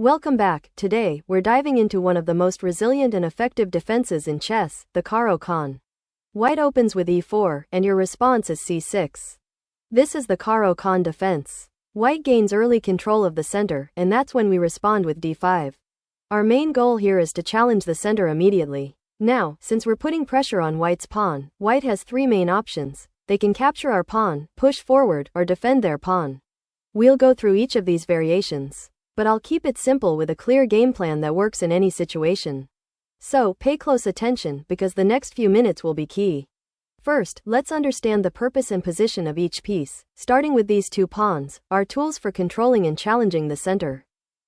Welcome back. Today, we're diving into one of the most resilient and effective defenses in chess, the Caro-Kann. White opens with e4, and your response is c6. This is the Caro-Kann defense. White gains early control of the center, and that's when we respond with d5. Our main goal here is to challenge the center immediately. Now, since we're putting pressure on White's pawn, White has three main options. They can capture our pawn, push forward, or defend their pawn. We'll go through each of these variations, but I'll keep it simple with a clear game plan that works in any situation. So, pay close attention because the next few minutes will be key. First, let's understand the purpose and position of each piece, starting with these two pawns, our tools for controlling and challenging the center.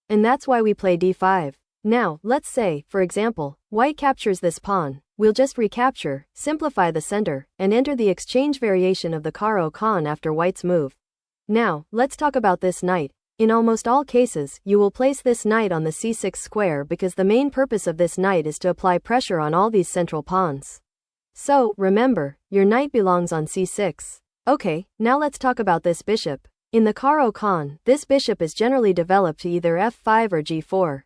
And that's why we play d5. Now, let's say, for example, White captures this pawn. We'll just recapture, simplify the center, and enter the exchange variation of the Caro-Kann after White's move. Now, let's talk about this knight. In almost all cases, you will place this knight on the c6 square because the main purpose of this knight is to apply pressure on all these central pawns. So, remember, your knight belongs on c6. Okay, now let's talk about this bishop. In the Caro-Kann, this bishop is generally developed to either f5 or g4.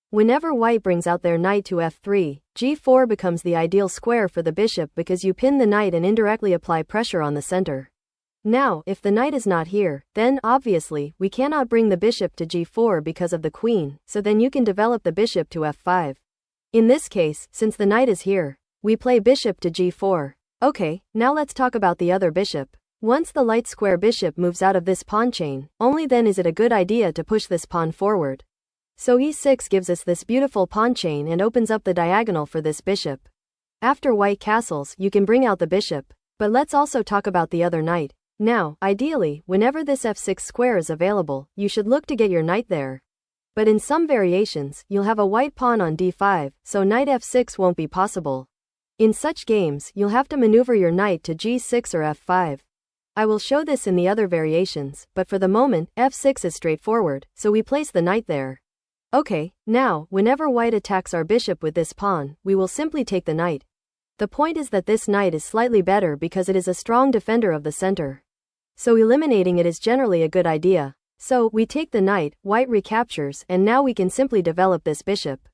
Whenever White brings out their knight to f3, g4 becomes the ideal square for the bishop because you pin the knight and indirectly apply pressure on the center. Now, if the knight is not here, then, obviously, we cannot bring the bishop to g4 because of the queen, so then you can develop the bishop to f5. In this case, since the knight is here, we play bishop to g4. Okay, now let's talk about the other bishop. Once the light square bishop moves out of this pawn chain, only then is it a good idea to push this pawn forward. So e6 gives us this beautiful pawn chain and opens up the diagonal for this bishop. After White castles, you can bring out the bishop. But let's also talk about the other knight. Now, ideally, whenever this f6 square is available, you should look to get your knight there. But in some variations, you'll have a white pawn on d5, so knight f6 won't be possible. In such games, you'll have to maneuver your knight to g6 or f5. I will show this in the other variations, but for the moment, f6 is straightforward, so we place the knight there. Okay, now, whenever White attacks our bishop with this pawn, we will simply take the knight. The point is that this knight is slightly better because it is a strong defender of the center. So eliminating it is generally a good idea. So, we take the knight, White recaptures, and now we can simply develop this bishop.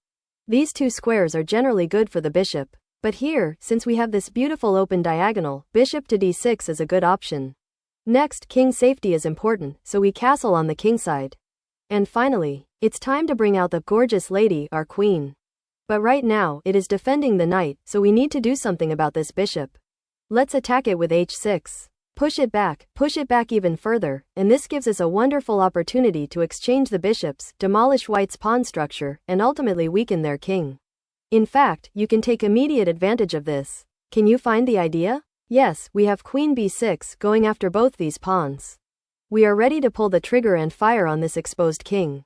These two squares are generally good for the bishop. But here, since we have this beautiful open diagonal, bishop to d6 is a good option. Next, king safety is important, so we castle on the king side. And finally, it's time to bring out the gorgeous lady, our queen. But right now, it is defending the knight, so we need to do something about this bishop. Let's attack it with h6. Push it back even further, and this gives us a wonderful opportunity to exchange the bishops, demolish White's pawn structure, and ultimately weaken their king. In fact, you can take immediate advantage of this. Can you find the idea? Yes, we have queen b6 going after both these pawns. We are ready to pull the trigger and fire on this exposed king.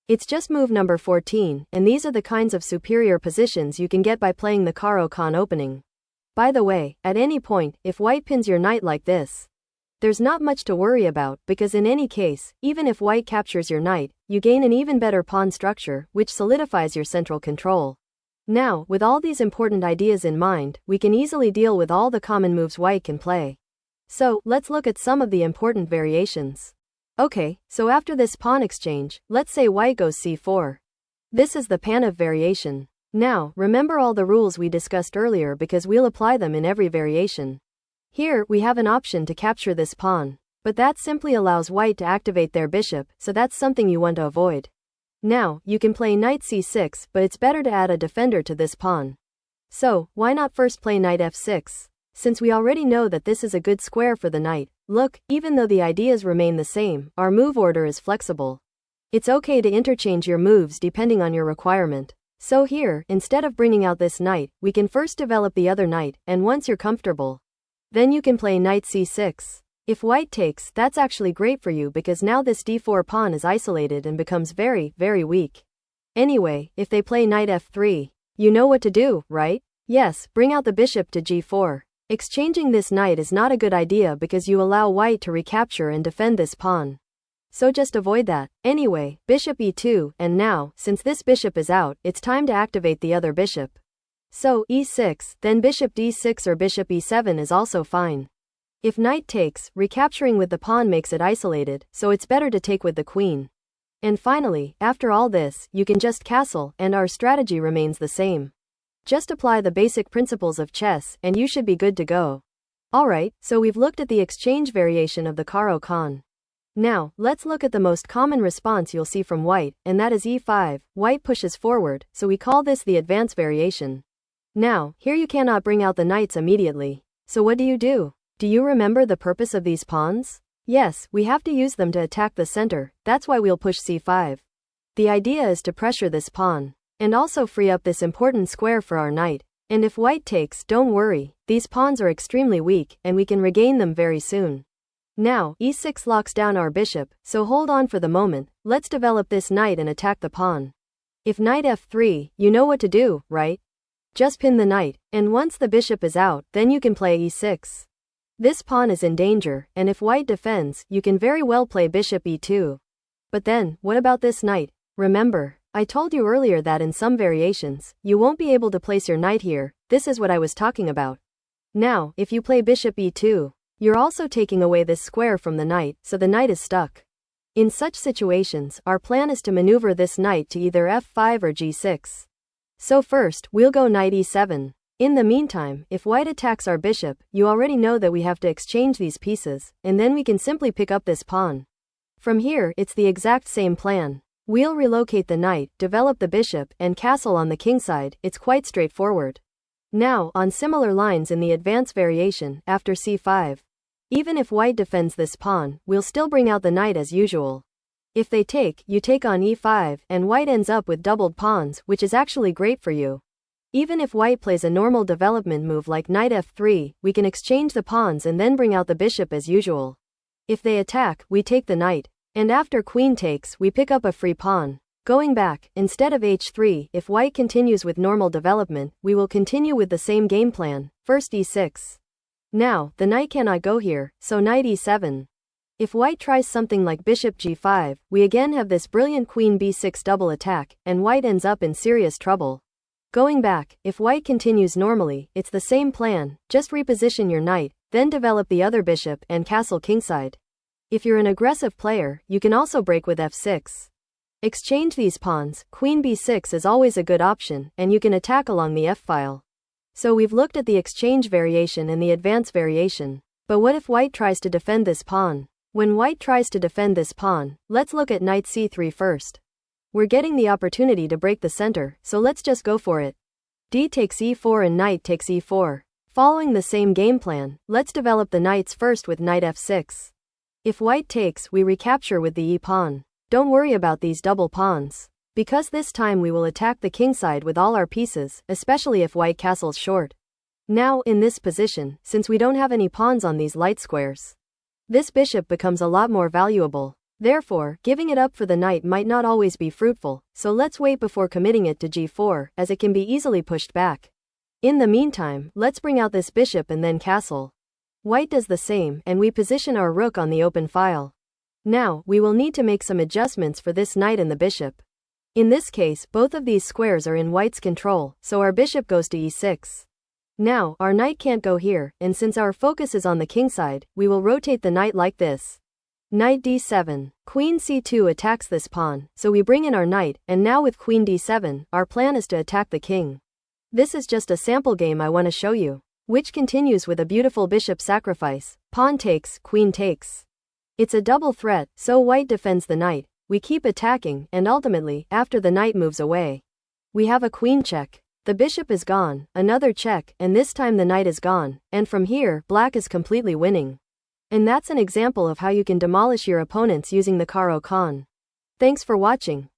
It's just move number 14, and these are the kinds of superior positions you can get by playing the Caro-Kann opening. By the way, at any point, if White pins your knight like this, there's not much to worry about because in any case, even if White captures your knight, you gain an even better pawn structure, which solidifies your central control. Now, with all these important ideas in mind, we can easily deal with all the common moves White can play. So, let's look at some of the important variations. Okay, so after this pawn exchange, let's say White goes c4. This is the Panev variation. Now, remember all the rules we discussed earlier because we'll apply them in every variation. Here, we have an option to capture this pawn, but that simply allows White to activate their bishop, so that's something you want to avoid. Now, you can play knight c6, but it's better to add a defender to this pawn. So, why not first play knight f6? Since we already know that this is a good square for the knight, look, even though the ideas remain the same, our move order is flexible. It's okay to interchange your moves depending on your requirement. So here, instead of bringing out this knight, we can first develop the other knight, and once you're comfortable, then you can play knight c6. If White takes, that's actually great for you because now this d4 pawn is isolated and becomes very, very weak. Anyway, if they play knight f3, you know what to do, right? Yes, bring out the bishop to g4. Exchanging this knight is not a good idea because you allow White to recapture and defend this pawn. So just avoid that. Anyway, bishop e2, and now, since this bishop is out, it's time to activate the other bishop. So, e6, then bishop d6 or bishop e7 is also fine. If knight takes, recapturing with the pawn makes it isolated, so it's better to take with the queen. And finally, after all this, you can just castle, and our strategy remains the same. Just apply the basic principles of chess, and you should be good to go. Alright, so we've looked at the exchange variation of the Caro-Kann. Now, let's look at the most common response you'll see from white, and that is e5. White pushes forward, so we call this the advance variation. Now, here you cannot bring out the knights immediately. So what do? Do you remember the purpose of these pawns? Yes, we have to use them to attack the center, that's why we'll push c5. The idea is to pressure this pawn, and also free up this important square for our knight. And if white takes, don't worry, these pawns are extremely weak, and we can regain them very soon. Now, e6 locks down our bishop, so hold on for the moment, let's develop this knight and attack the pawn. If knight f3, you know what to do, right? Just pin the knight, and once the bishop is out, then you can play e6. This pawn is in danger, and if white defends, you can very well play bishop e2. But then, what about this knight? Remember, I told you earlier that in some variations, you won't be able to place your knight here. This is what I was talking about. Now, if you play bishop e2, you're also taking away this square from the knight, so the knight is stuck. In such situations, our plan is to maneuver this knight to either f5 or g6. So first, we'll go knight e7. In the meantime, if white attacks our bishop, you already know that we have to exchange these pieces, and then we can simply pick up this pawn. From here, it's the exact same plan. We'll relocate the knight, develop the bishop, and castle on the kingside. It's quite straightforward. Now, on similar lines in the advance variation, after c5. Even if white defends this pawn, we'll still bring out the knight as usual. If they take, you take on e5, and white ends up with doubled pawns, which is actually great for you. Even if white plays a normal development move like knight f3, we can exchange the pawns and then bring out the bishop as usual. If they attack, we take the knight. And after queen takes, we pick up a free pawn. Going back, instead of h3, if white continues with normal development, we will continue with the same game plan, first e6. Now, the knight cannot go here, so knight e7. If white tries something like bishop g5, we again have this brilliant queen b6 double attack, and white ends up in serious trouble. Going back, if white continues normally, it's the same plan, just reposition your knight, then develop the other bishop and castle kingside. If you're an aggressive player, you can also break with f6. Exchange these pawns, queen b6 is always a good option, and you can attack along the f-file. So we've looked at the exchange variation and the advance variation. But what if white tries to defend this pawn? When white tries to defend this pawn, let's look at knight c3 first. We're getting the opportunity to break the center, so let's just go for it. D takes e4 and knight takes e4. Following the same game plan, let's develop the knights first with knight f6. If white takes, we recapture with the e-pawn. Don't worry about these double pawns, because this time we will attack the kingside with all our pieces, especially if white castles short. Now, in this position, since we don't have any pawns on these light squares, this bishop becomes a lot more valuable. Therefore, giving it up for the knight might not always be fruitful, so let's wait before committing it to g4, as it can be easily pushed back. In the meantime, let's bring out this bishop and then castle. White does the same, and we position our rook on the open file. Now, we will need to make some adjustments for this knight and the bishop. In this case, both of these squares are in white's control, so our bishop goes to e6. Now, our knight can't go here, and since our focus is on the kingside, we will rotate the knight like this. Knight d7. Queen c2 attacks this pawn, so we bring in our knight, and now with queen d7, our plan is to attack the king. This is just a sample game I want to show you, which continues with a beautiful bishop sacrifice. Pawn takes, queen takes. It's a double threat, so white defends the knight. We keep attacking, and ultimately, after the knight moves away, we have a queen check. The bishop is gone, another check, and this time the knight is gone, and from here, black is completely winning. And that's an example of how you can demolish your opponents using the Caro-Kann. Thanks for watching.